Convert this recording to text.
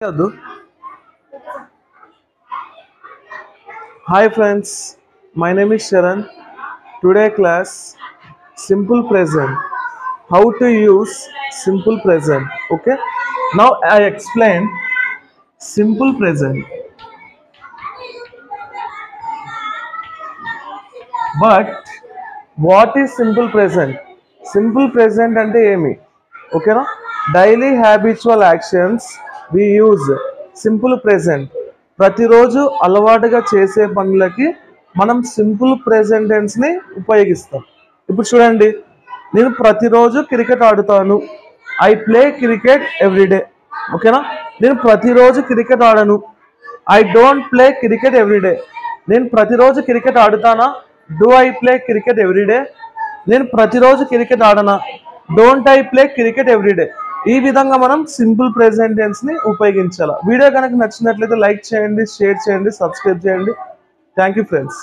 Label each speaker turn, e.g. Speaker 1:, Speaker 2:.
Speaker 1: Hi friends, my name is Sharan. Today class simple present. How to use simple present. Okay. Now I explain simple present. But what is simple present? Simple present అంటే ఏమి? ఓకేనా? Daily habitual actions we use simple present. ప్రతిరోజు అలవాటుగా చేసే పనులకి మనం simple present టెన్స్ని ఉపయోగిస్తాం. ఇప్పుడు చూడండి, నేను ప్రతిరోజు క్రికెట్ ఆడుతాను. I play cricket everyday. ఓకేనా? నేను ప్రతిరోజు క్రికెట్ ఆడను. I don't play cricket everyday. నేను ప్రతిరోజు క్రికెట్ ఆడుతానా? Do I play cricket everyday. నేను ప్రతిరోజు క్రికెట్ ఆడనా? Don't I play cricket everyday. ఈ విధంగా మనం సింపుల్ ప్రెజెంట్ టెన్స్ ని ఉపయోగించాలి. వీడియో కనుక నచ్చినట్లయితే లైక్ చేయండి, షేర్ చేయండి, సబ్స్క్రైబ్ చేయండి. Thank you friends.